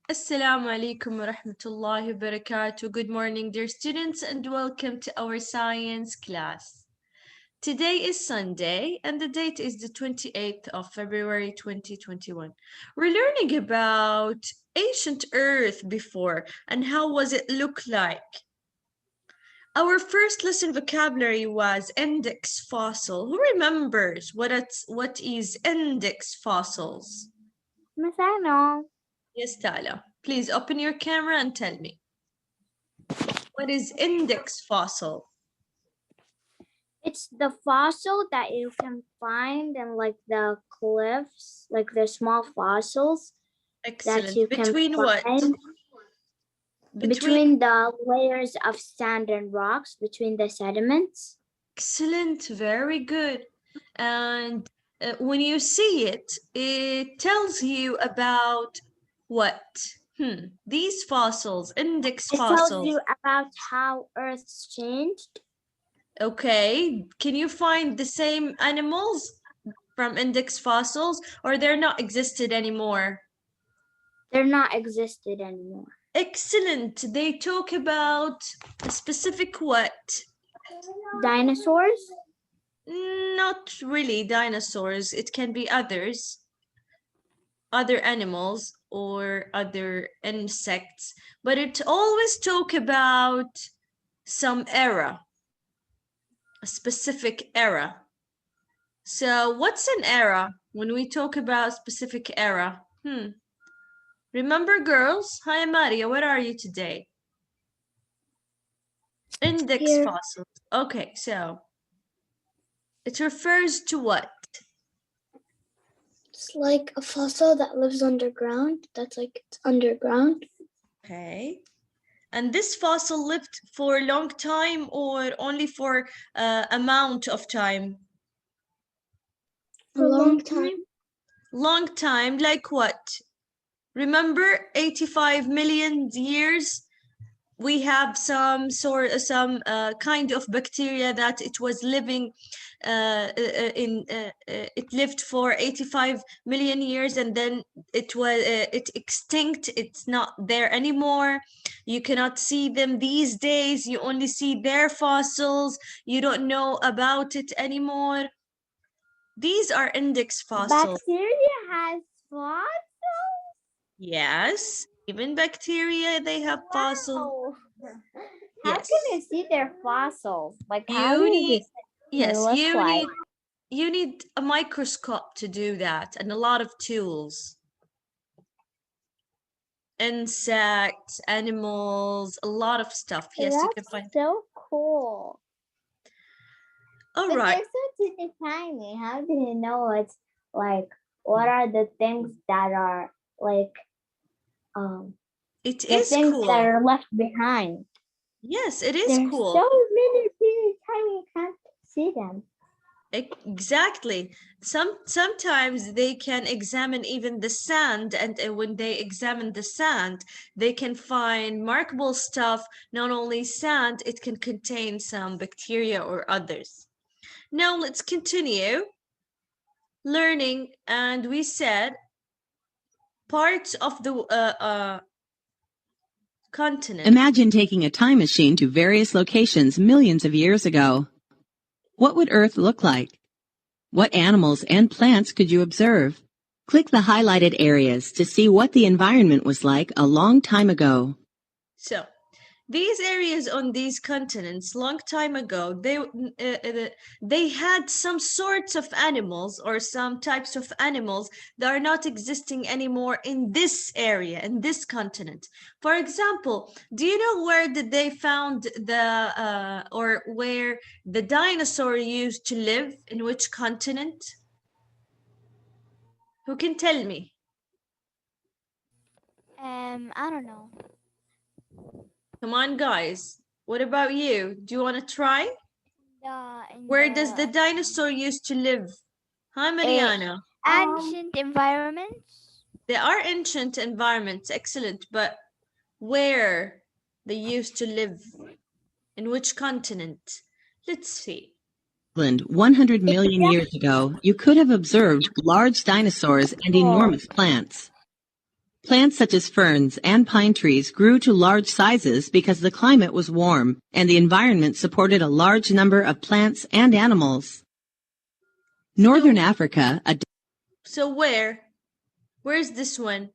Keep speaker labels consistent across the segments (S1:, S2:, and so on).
S1: Assalamu alaikum wa rahmatullahi wa barakatuh. Good morning, dear students, and welcome to our science class. Today is Sunday, and the date is the 28th of February 2021. We're learning about ancient Earth before and how was it look like. Our first lesson vocabulary was index fossil. Who remembers what is index fossils?
S2: Masano.
S1: Yes, Tala. Please open your camera and tell me. What is index fossil?
S2: It's the fossil that you can find in like the cliffs, like the small fossils.
S1: Excellent.
S2: That you
S1: Between
S2: can
S1: what?
S2: find between the layers of sand and rocks, between the sediments.
S1: Excellent. Very good. And when you see it, it tells you about what? These fossils, index
S2: It
S1: fossils.
S2: tells you about how Earth's changed.
S1: Okay. Can you find the same animals from index fossils, or they're not existed anymore?
S2: They're not existed anymore.
S1: Excellent. They talk about a specific what?
S2: Dinosaurs?
S1: Not really dinosaurs. It can be others, other animals or other insects, but it always talk about some era, a specific era. So what's an era when we talk about specific era? Remember, girls? Hi, Maria. Where are you today? Index
S2: Here.
S1: fossils. Okay, so it refers to what?
S3: It's like a fossil that lives underground. That's like it's underground.
S1: Okay. And this fossil lived for a long time or only for amount of time?
S3: A long time.
S1: Long time, like what? Remember 85 million years? We have some kind of bacteria that it was living it lived for 85 million years, and then it extinct. It's not there anymore. You cannot see them these days. You only see their fossils. You don't know about it anymore. These are index fossils.
S2: Bacteria has fossils?
S1: Yes, even bacteria, they have fossils.
S2: How
S1: Yes.
S2: can you see their fossils? Like how
S1: You
S2: does
S1: need,
S2: it
S1: yes,
S2: look like?
S1: you need a microscope to do that and a lot of tools. Insects, animals, a lot of stuff. Yes, you can find.
S2: So cool.
S1: All
S2: But
S1: right.
S2: they're so teeny tiny. How do you know it's like what are the things that are like
S1: It
S2: the
S1: is
S2: things
S1: cool.
S2: that are left behind?
S1: Yes, it is
S2: They're
S1: cool.
S2: so many teeny tiny, you can't see them.
S1: Exactly. Sometimes they can examine even the sand, and when they examine the sand, they can find remarkable stuff. Not only sand, it can contain some bacteria or others. Now let's continue learning, and we said parts of the continent.
S4: Imagine taking a time machine to various locations millions of years ago. What would Earth look like? What animals and plants could you observe? Click the highlighted areas to see what the environment was like a long time ago.
S1: So, these areas on these continents, long time ago, they had some sorts of animals or some types of animals that are not existing anymore in this area, in this continent. For example, do you know where did they found or where the dinosaur used to live? In which continent? Who can tell me?
S2: I don't know.
S1: Come on, guys. What about you? Do you want to try? Where does the dinosaur used to live? Hi, Mariana.
S2: Ancient environments?
S1: There are ancient environments, excellent, but where they used to live? In which continent? Let's see.
S4: 100 million years ago, you could have observed large dinosaurs and enormous plants. Plants such as ferns and pine trees grew to large sizes because the climate was warm and the environment supported a large number of plants and animals. Northern Africa,
S1: So where's this one?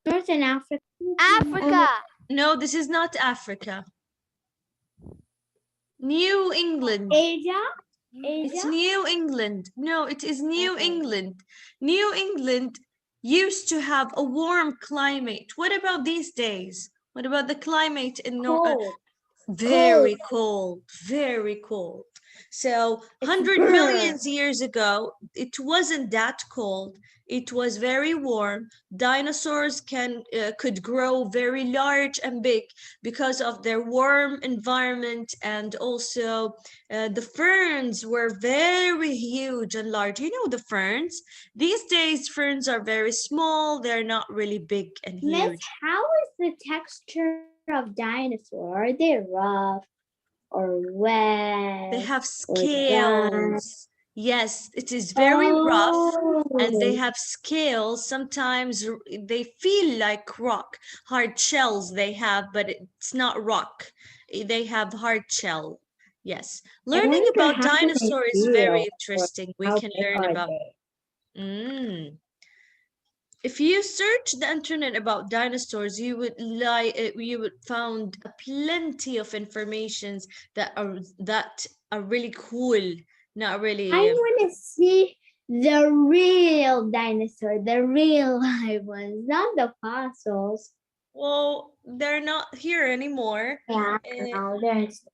S2: Northern Africa.
S5: Africa.
S1: No, this is not Africa. New England.
S2: Asia.
S1: It's
S2: Asia.
S1: New England. No, it is New England. New England used to have a warm climate. What about these days? What about the climate in
S2: Cold.
S1: very cold, very cold. So 100 million years ago, it wasn't that cold. It was very warm. Dinosaurs could grow very large and big because of their warm environment, and also the ferns were very huge and large. You know the ferns. These days, ferns are very small. They're not really big and
S2: Miss,
S1: huge.
S2: how is the texture of dinosaur? Are they rough or wet?
S1: They have
S2: or dry?
S1: scales. Yes, it is very rough, and they have scales. Sometimes they feel like rock. Hard shells they have, but it's not rock. They have hard shell. Yes. Learning
S2: wonder
S1: about
S2: how they
S1: dinosaur is very
S2: feel,
S1: interesting. We
S2: how
S1: can
S2: big
S1: learn
S2: are
S1: about.
S2: they?
S1: If you search the internet about dinosaurs, you would found plenty of informations that are really cool. Not really.
S2: I want to see the real dinosaur, the real live ones, not the fossils.
S1: Well, they're not here anymore.
S2: Yeah, no, there's.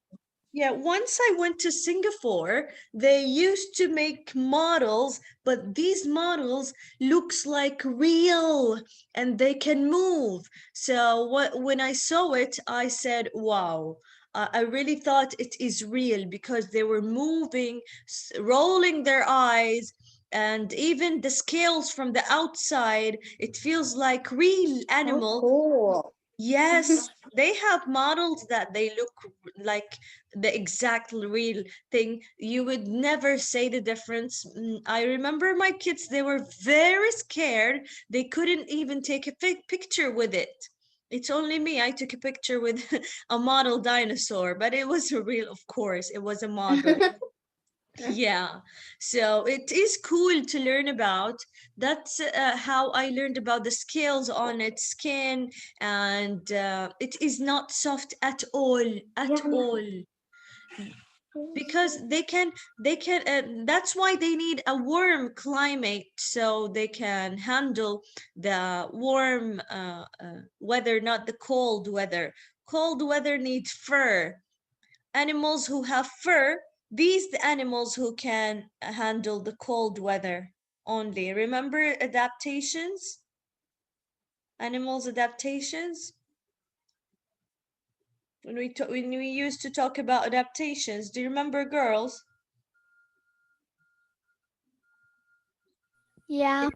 S1: Yeah, once I went to Singapore, they used to make models, but these models looks like real and they can move. So when I saw it, I said, wow. I really thought it is real because they were moving, rolling their eyes, and even the scales from the outside, it feels like real animal.
S2: Cool.
S1: Yes, they have models that they look like the exact real thing. You would never say the difference. I remember my kids, they were very scared. They couldn't even take a picture with it. It's only me. I took a picture with a model dinosaur, but it was a real, of course, it was a model. Yeah, so it is cool to learn about. That's how I learned about the scales on its skin, and it is not soft at all, at all, because that's why they need a warm climate so they can handle the warm weather, not the cold weather. Cold weather needs fur. Animals who have fur, these the animals who can handle the cold weather only. Remember adaptations? Animals adaptations? When we used to talk about adaptations, do you remember, girls?
S5: Yeah.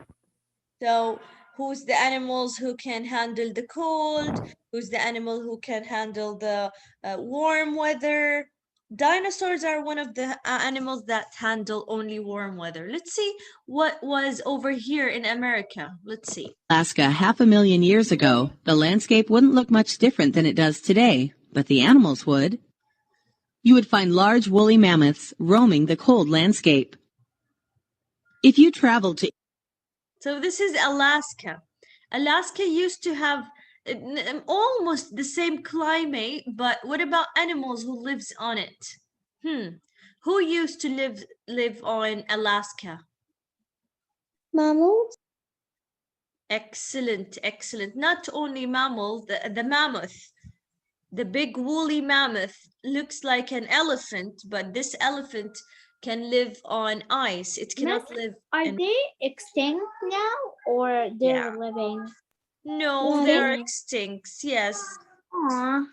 S1: So who's the animals who can handle the cold? Who's the animal who can handle the warm weather? Dinosaurs are one of the animals that handle only warm weather. Let's see what was over here in America. Let's see.
S4: Alaska 500,000 years ago, the landscape wouldn't look much different than it does today, but the animals would. You would find large woolly mammoths roaming the cold landscape. If you traveled to
S1: So this is Alaska. Alaska used to have almost the same climate, but what about animals who lives on it? Who used to live on Alaska?
S3: Mammals?
S1: Excellent, excellent. Not only mammals, the mammoth. The big woolly mammoth looks like an elephant, but this elephant can live on ice. It cannot live
S2: Are they extinct now or they're
S1: Yeah.
S2: living?
S1: No, they are extinct. Yes.
S2: Aw.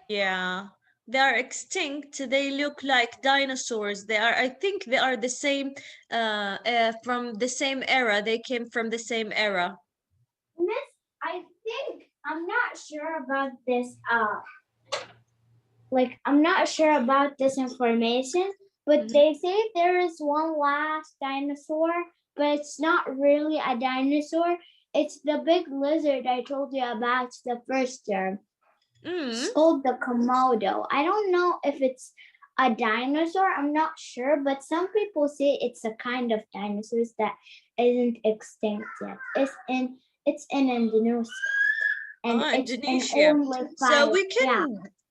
S1: Yeah. They are extinct. They look like dinosaurs. I think they are the same from the same era. They came from the same era.
S2: Miss, I think I'm not sure about this I'm not sure about this information, but they say there is one last dinosaur, but it's not really a dinosaur. it's the big lizard I told you about the first term. It's called the Komodo. I don't know if it's a dinosaur. I'm not sure, but some people say it's a kind of dinosaurs that isn't extinct yet. It's in Indonesia, and it's in
S1: Indonesia.
S2: only
S1: So
S2: 5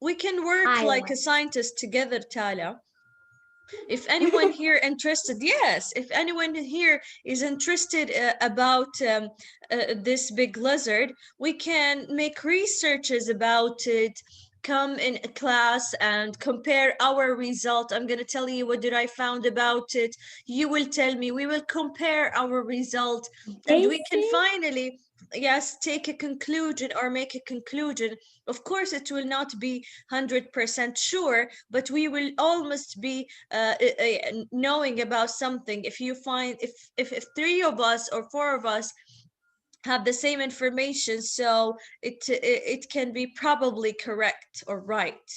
S1: we can work like a
S2: islands.
S1: scientist together, Tala. If anyone here interested, yes, if anyone here is interested about this big lizard, we can make researches about it, come in a class and compare our result. I'm going to tell you what did I found about it. You will tell me. We will compare our result, and we can finally, yes, take a conclusion or make a conclusion. Of course, it will not be 100% sure, but we will almost be knowing about something. If you find, if 3 of us or 4 of us have the same information, so it can be probably correct or right.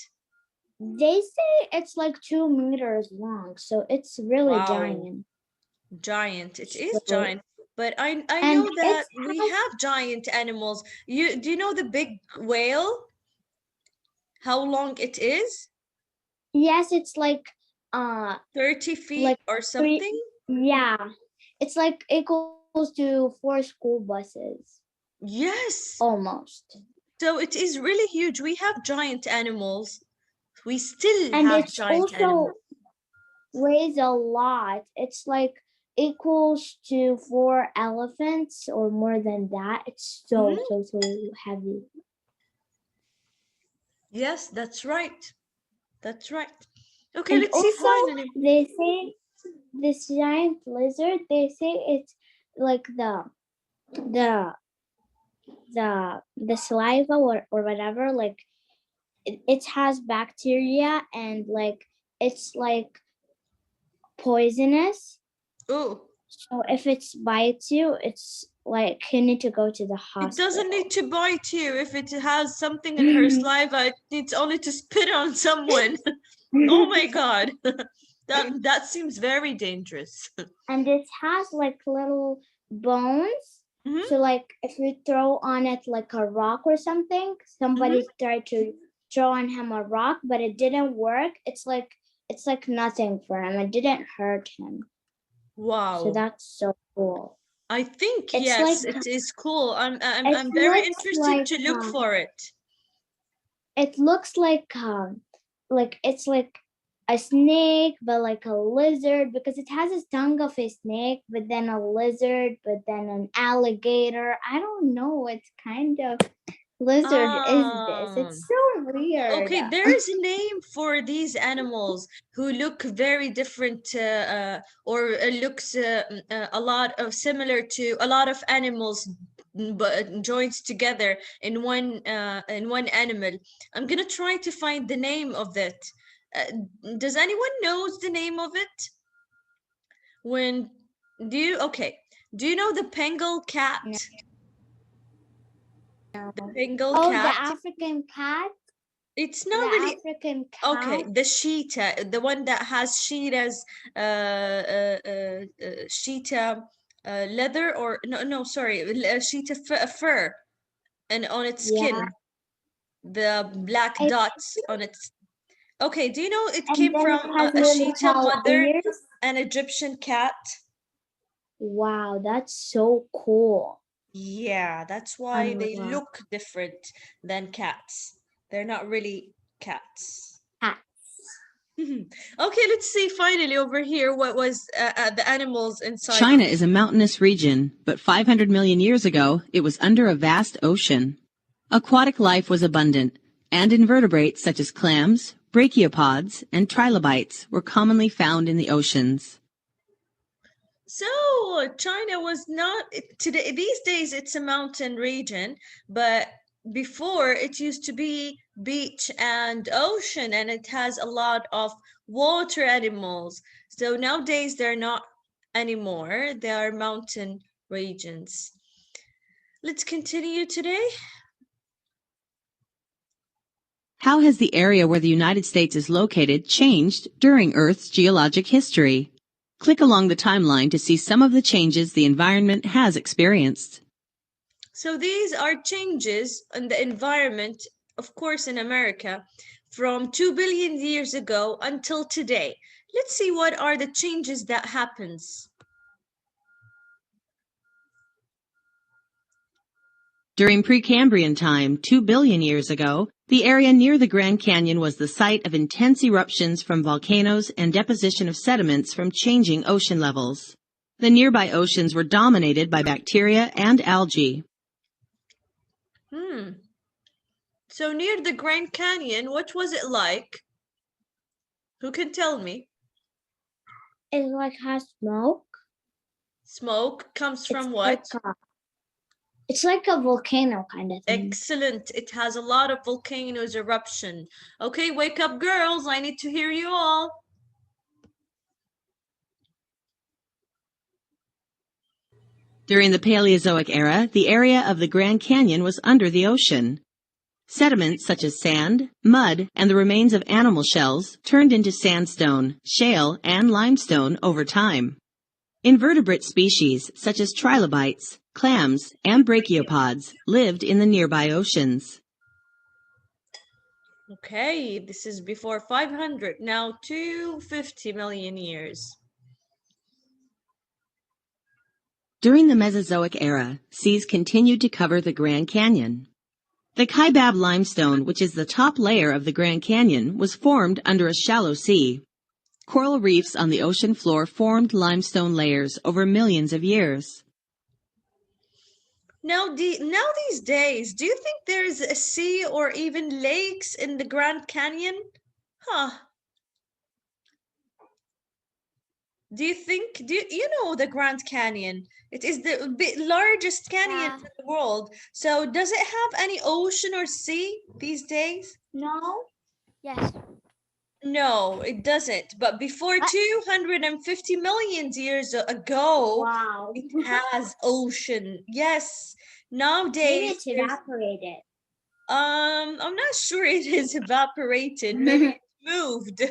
S2: They say it's like 2 meters long, so it's really
S1: Wow.
S2: giant.
S1: It is
S2: So-
S1: giant. But I
S2: And
S1: know that
S2: it
S1: we
S2: has-
S1: have giant animals. Do you know the big whale? How long it is?
S2: Yes, it's like
S1: 30 feet
S2: like
S1: or something?
S2: yeah. It's like equals to 4 school buses.
S1: Yes.
S2: Almost.
S1: So it is really huge. We have giant animals. We still
S2: And
S1: have
S2: it's
S1: giant
S2: also
S1: animals.
S2: weighs a lot. It's like equals to 4 elephants or more than that. It's so heavy.
S1: Yes, that's right. That's right. Okay,
S2: And
S1: let's see
S2: also,
S1: finally.
S2: they say this giant lizard, they say it's like the saliva or whatever, like it has bacteria and like it's like poisonous.
S1: Oh,
S2: So if it bites you, it's like you need to go to the hospital.
S1: it doesn't need to bite you. If it has something in her saliva, it needs only to spit on someone. Oh my God. That seems very dangerous.
S2: And it has like little bones.
S1: Mhm.
S2: So like if you throw on it like a rock or something, somebody tried to throw on him a rock, but it didn't work. It's like nothing for him. It didn't hurt him.
S1: Wow.
S2: So that's so cool.
S1: I think
S2: It's
S1: yes,
S2: like-
S1: it is cool. I'm
S2: It
S1: very
S2: looks
S1: interested
S2: like,
S1: to look for it.
S2: It looks like it's like a snake, but like a lizard, because it has a tongue of a snake, but then a lizard, but then an alligator. I don't know what kind of lizard is this. It's so weird.
S1: Okay, there is a name for these animals who look very different or looks a lot of similar to a lot of animals but joined together in one animal. I'm gonna try to find the name of that. Does anyone knows the name of it? Do you know the Bengal cat? The Bengal
S2: Oh,
S1: cat.
S2: the African cat.
S1: It's not
S2: The
S1: really
S2: African cat.
S1: okay. The cheetah, the one that has cheetah's cheetah leather or no, sorry, cheetah fur, and on its skin, the black
S2: I-
S1: dots on its. Okay, do you know it
S2: And
S1: came
S2: then
S1: from
S2: it has
S1: a
S2: really
S1: cheetah
S2: tall
S1: mother,
S2: ears.
S1: an Egyptian cat?
S2: Wow, that's so cool.
S1: Yeah, that's why they
S2: Wow.
S1: look different than cats. They're not really cats.
S2: Cats.
S1: Okay, let's see finally over here what was the animals inside.
S4: China is a mountainous region, but 500 million years ago, it was under a vast ocean. Aquatic life was abundant, and invertebrates such as clams, brachiopods, and trilobites were commonly found in the oceans.
S1: So China was not today. These days, it's a mountain region, but before it used to be beach and ocean, and it has a lot of water animals. So nowadays, they're not anymore. They are mountain regions. Let's continue today.
S4: How has the area where the United States is located changed during Earth's geologic history? Click along the timeline to see some of the changes the environment has experienced.
S1: So these are changes in the environment, of course, in America, from 2 billion years ago until today. Let's see what are the changes that happens.
S4: During Precambrian time, 2 billion years ago, the area near the Grand Canyon was the site of intense eruptions from volcanoes and deposition of sediments from changing ocean levels. The nearby oceans were dominated by bacteria and algae.
S1: So near the Grand Canyon, what was it like? Who can tell me?
S2: It like has smoke.
S1: Smoke comes from what?
S2: It's like a volcano kind of thing.
S1: Excellent. It has a lot of volcanoes eruption. Okay, wake up, girls. I need to hear you all.
S4: During the Paleozoic era, the area of the Grand Canyon was under the ocean. Sediments such as sand, mud, and the remains of animal shells turned into sandstone, shale, and limestone over time. Invertebrate species such as trilobites, clams, and brachiopods lived in the nearby oceans.
S1: Okay, this is before 500, now 250 million years.
S4: During the Mesozoic era, seas continued to cover the Grand Canyon. The Kaibab limestone, which is the top layer of the Grand Canyon, was formed under a shallow sea. Coral reefs on the ocean floor formed limestone layers over millions of years.
S1: Now these days, do you think there is a sea or even lakes in the Grand Canyon? Do you know the Grand Canyon? It is the largest canyon in the world. So does it have any ocean or sea these days?
S2: No. Yes.
S1: No, it doesn't. But before 250 million years ago,
S2: wow,
S1: it has ocean. Yes. Nowadays,
S2: it's evaporated.
S1: I'm not sure it is evaporated. Maybe it moved.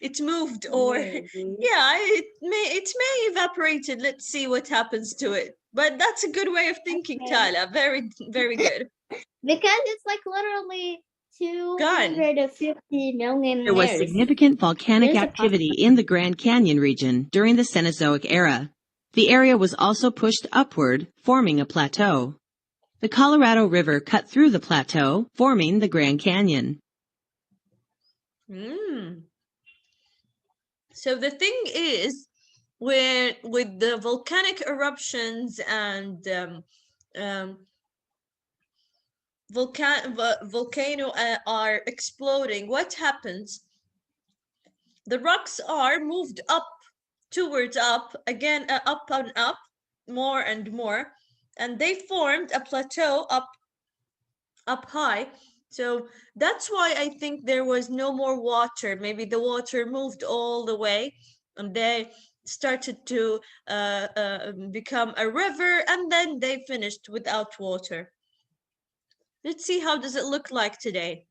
S1: It moved, or yeah, it may evaporated. Let's see what happens to it. But that's a good way of thinking, Tyler. Very, very good.
S2: Because it's like literally 250 million
S4: There was
S2: years.
S4: significant volcanic activity in the Grand Canyon region during the Cenozoic era. The area was also pushed upward, forming a plateau. The Colorado River cut through the plateau, forming the Grand Canyon.
S1: So the thing is, with the volcanic eruptions and volcano are exploding, what happens? The rocks are moved up, towards up, again, up and up, more and more, and they formed a plateau up high. So that's why I think there was no more water. Maybe the water moved all the way and they started to become a river, and then they finished without water. Let's see, how does it look like today?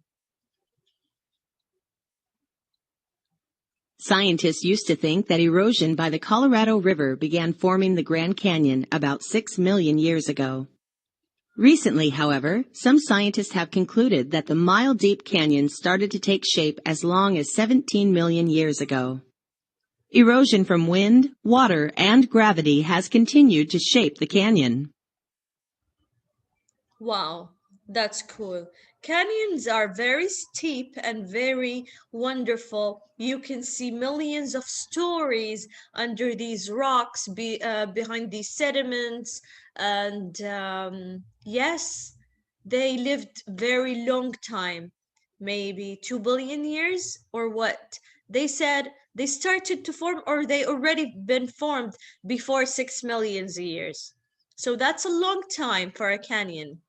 S4: Scientists used to think that erosion by the Colorado River began forming the Grand Canyon about 6 million years ago. Recently, however, some scientists have concluded that the mile-deep canyon started to take shape as long as 17 million years ago. Erosion from wind, water, and gravity has continued to shape the canyon.
S1: Wow, that's cool. Canyons are very steep and very wonderful. You can see millions of stories under these rocks, behind these sediments, and yes, they lived very long time, maybe 2 billion years or what? They said they started to form, or they already been formed before 6 million years. So that's a long time for a canyon.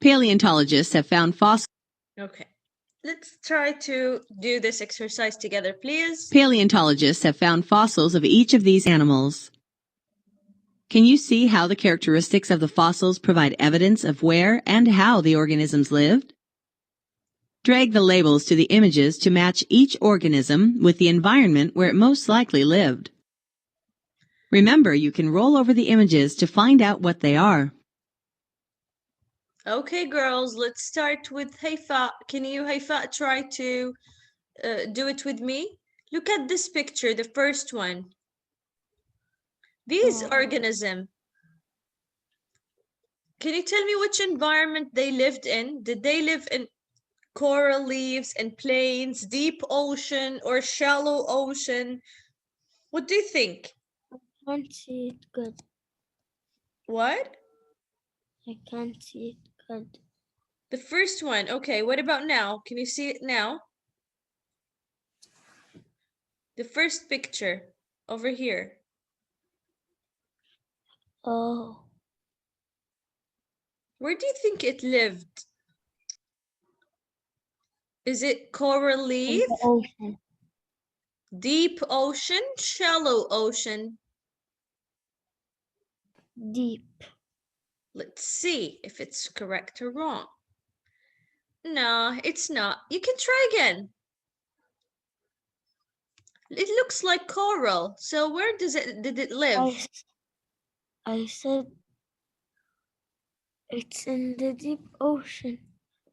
S4: Paleontologists have found fossils.
S1: Okay, let's try to do this exercise together, please.
S4: Paleontologists have found fossils of each of these animals. Can you see how the characteristics of the fossils provide evidence of where and how the organisms lived? Drag the labels to the images to match each organism with the environment where it most likely lived. Remember, you can roll over the images to find out what they are.
S1: Okay, girls, let's start with Haifa. Can you, Haifa, try to do it with me? Look at this picture, the first one. These organisms. Can you tell me which environment they lived in? Did they live in coral reefs and plains, deep ocean, or shallow ocean? What do you think?
S3: I can't see it good.
S1: What?
S3: I can't see it good.
S1: The first one. Okay, what about now? Can you see it now? The first picture over here.
S3: Oh.
S1: Where do you think it lived? Is it coral reef?
S3: In the ocean.
S1: Deep ocean? Shallow ocean?
S3: Deep.
S1: Let's see if it's correct or wrong. No, it's not. You can try again. It looks like coral. So where did it live?
S3: I said it's in the deep ocean.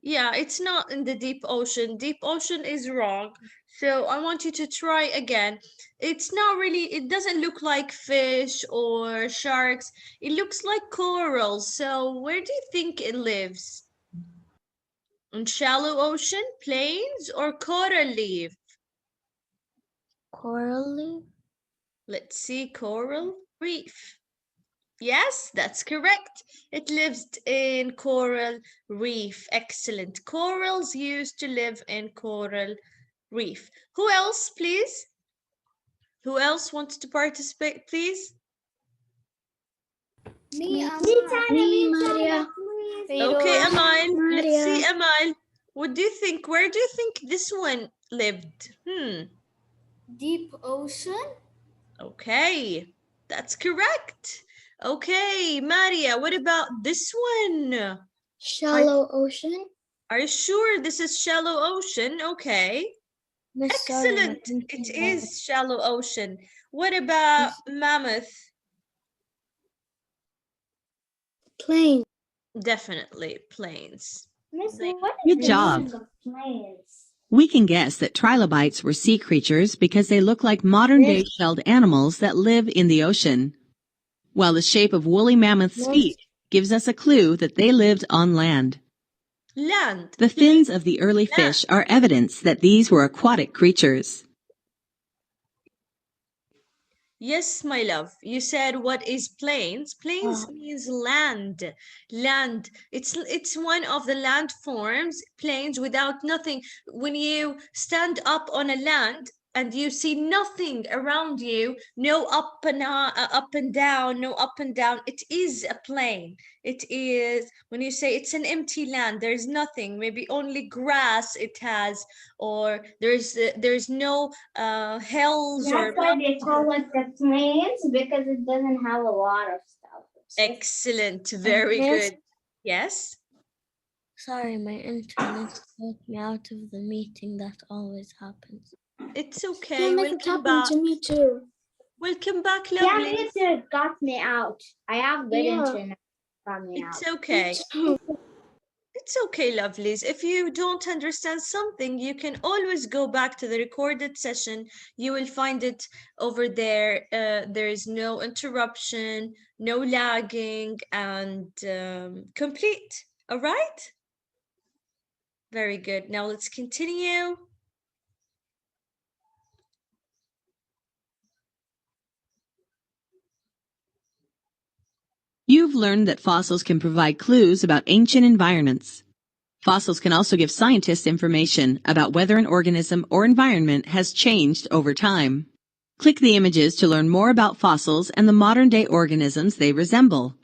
S1: Yeah, it's not in the deep ocean. Deep ocean is wrong. So I want you to try again. It's not really, it doesn't look like fish or sharks. It looks like coral. So where do you think it lives? In shallow ocean, plains, or coral reef?
S3: Coral reef?
S1: Let's see, coral reef. Yes, that's correct. It lives in coral reef. Excellent. Corals used to live in coral reef. Who else, please? Who else wants to participate, please?
S2: Me,
S3: Maria.
S1: Okay, Amal. Let's see,
S3: Maria.
S1: Amal. What do you think? Where do you think this one lived?
S2: Deep ocean?
S1: Okay, that's correct. Okay, Maria, what about this one?
S3: Shallow ocean?
S1: Are you sure this is shallow ocean? Okay. Excellent. It is shallow ocean. What about mammoth?
S3: Plain.
S1: Definitely plains.
S2: Miss, what is
S4: Good
S2: the
S4: job.
S2: meaning of plains?
S4: We can guess that trilobites were sea creatures because they look like modern-day shelled animals that live in the ocean, while the shape of woolly mammoth's feet gives us a clue that they lived on land.
S1: Land.
S4: The fins of the early fish are evidence that these were aquatic creatures.
S1: Yes, my love. You said what is plains? Plains means land. Land. It's one of the land forms, plains without nothing. When you stand up on a land and you see nothing around you, no up and down, no up and down, it is a plain. It is, when you say it's an empty land, there's nothing, maybe only grass it has, or there's no hills.
S2: That's why they call it the plains, because it doesn't have a lot of stuff.
S1: Excellent, very good. Yes?
S3: Sorry, my internet took me out of the meeting. That always happens.
S1: It's okay. Welcome
S3: back. To me too.
S1: Welcome back,
S2: Yeah,
S1: lovely.
S2: me too. It got me out. I have good internet. Got me
S1: It's
S2: out.
S1: okay. It's okay, lovelies. If you don't understand something, you can always go back to the recorded session. You will find it over there. There is no interruption, no lagging, and complete. All right? Very good. Now let's continue.
S4: You've learned that fossils can provide clues about ancient environments. Fossils can also give scientists information about whether an organism or environment has changed over time. Click the images to learn more about fossils and the modern-day organisms they resemble.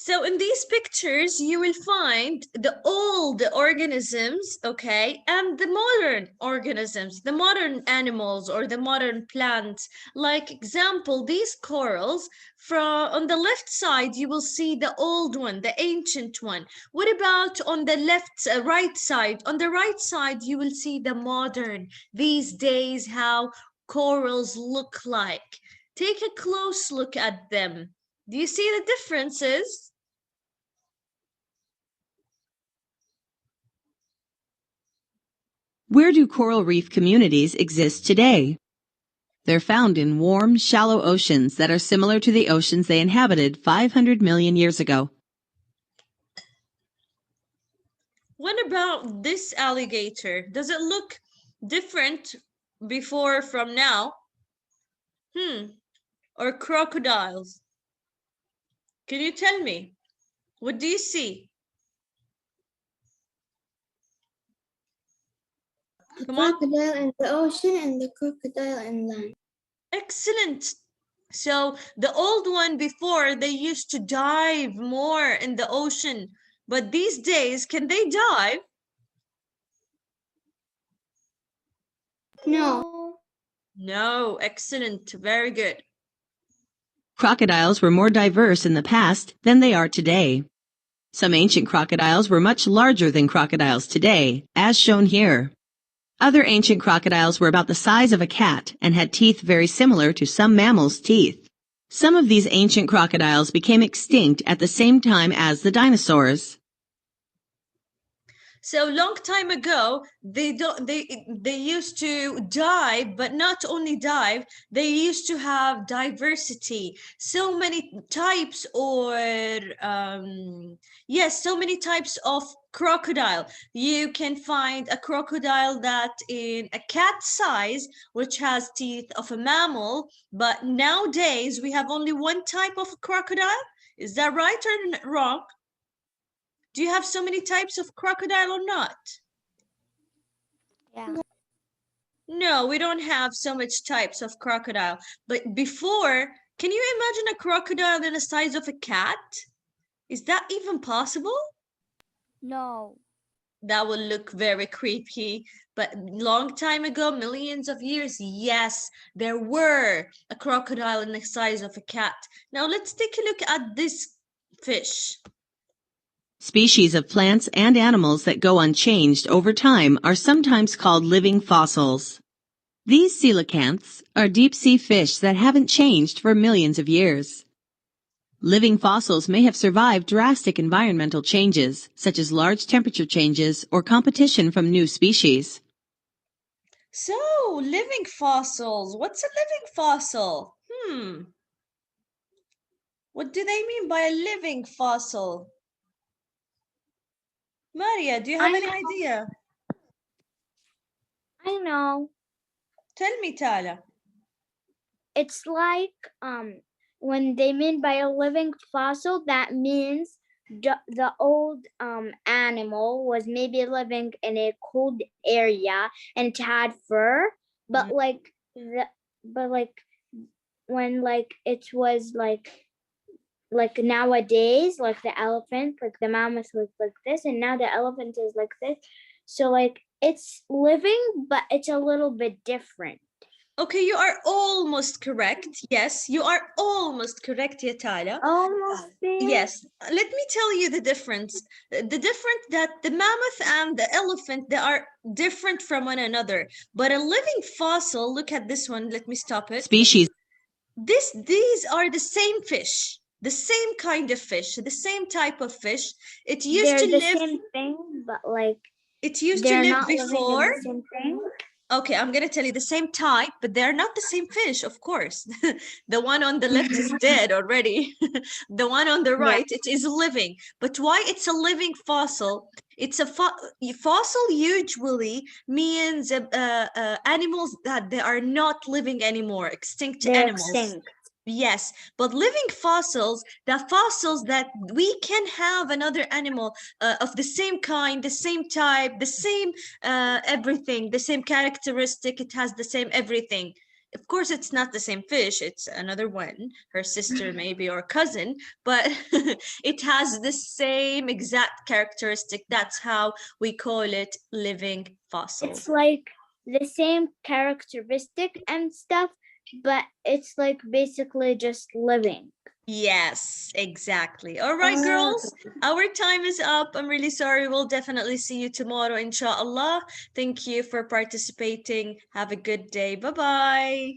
S1: So in these pictures, you will find the old organisms, okay, and the modern organisms, the modern animals or the modern plants. Like example, these corals, from on the left side, you will see the old one, the ancient one. What about on the right side? On the right side, you will see the modern, these days, how corals look like. Take a close look at them. Do you see the differences?
S4: Where do coral reef communities exist today? They're found in warm, shallow oceans that are similar to the oceans they inhabited 500 million years ago.
S1: What about this alligator? Does it look different before from now? Or crocodiles? Can you tell me? What do you see?
S2: The
S1: Come on.
S2: crocodile in the ocean and the crocodile in land.
S1: Excellent. So the old one before, they used to dive more in the ocean, but these days, can they dive?
S2: No.
S1: No. Excellent. Very good.
S4: Crocodiles were more diverse in the past than they are today. Some ancient crocodiles were much larger than crocodiles today, as shown here. Other ancient crocodiles were about the size of a cat and had teeth very similar to some mammals' teeth. Some of these ancient crocodiles became extinct at the same time as the dinosaurs.
S1: So long time ago, they used to dive, but not only dive, they used to have diversity. So many types, or yes, so many types of crocodile. You can find a crocodile that in a cat size, which has teeth of a mammal, but nowadays we have only one type of crocodile. Is that right or wrong? Do you have so many types of crocodile or not?
S3: Yeah.
S1: No, we don't have so much types of crocodile. But before, can you imagine a crocodile in the size of a cat? Is that even possible?
S3: No.
S1: That would look very creepy. But long time ago, millions of years, yes, there were a crocodile in the size of a cat. Now let's take a look at this fish.
S4: Species of plants and animals that go unchanged over time are sometimes called living fossils. These coelacanths are deep-sea fish that haven't changed for millions of years. Living fossils may have survived drastic environmental changes, such as large temperature changes or competition from new species.
S1: So, living fossils. What's a living fossil? What do they mean by a living fossil? Maria, do you have any idea?
S2: I know.
S1: Tell me, Tala.
S2: It's like when they mean by a living fossil, that means the old animal was maybe living in a cold area and it had fur, but when it was like nowadays, like the elephant, like the mammoth was like this, and now the elephant is like this. So like it's living, but it's a little bit different.
S1: Okay, you are almost correct. Yes, you are almost correct, Yatala.
S2: Almost there.
S1: Yes, let me tell you the difference. The difference that the mammoth and the elephant, they are different from one another. But a living fossil, look at this one. Let me stop it.
S4: Species.
S1: These are the same fish, the same kind of fish, the same type of fish. It used to
S2: They're the
S1: live.
S2: same thing, but like
S1: It used to
S2: they're
S1: live
S2: not living in
S1: before.
S2: the same thing.
S1: Okay, I'm going to tell you the same type, but they're not the same fish, of course. The one on the left is dead already. The one on the right, it is living. But why it's a living fossil? It's a fossil usually means animals that they are not living anymore, extinct
S2: They're
S1: animals.
S2: extinct.
S1: Yes, but living fossils, the fossils that we can have another animal of the same kind, the same type, the same everything, the same characteristic, it has the same everything. of course, it's not the same fish, it's another one, her sister maybe or cousin, but it has the same exact characteristic. That's how we call it living fossil.
S2: It's like the same characteristic and stuff, but it's like basically just living.
S1: Yes, exactly. All right, girls, our time is up. I'm really sorry. We'll definitely see you tomorrow, inshallah. Thank you for participating. Have a good day. Bye-bye.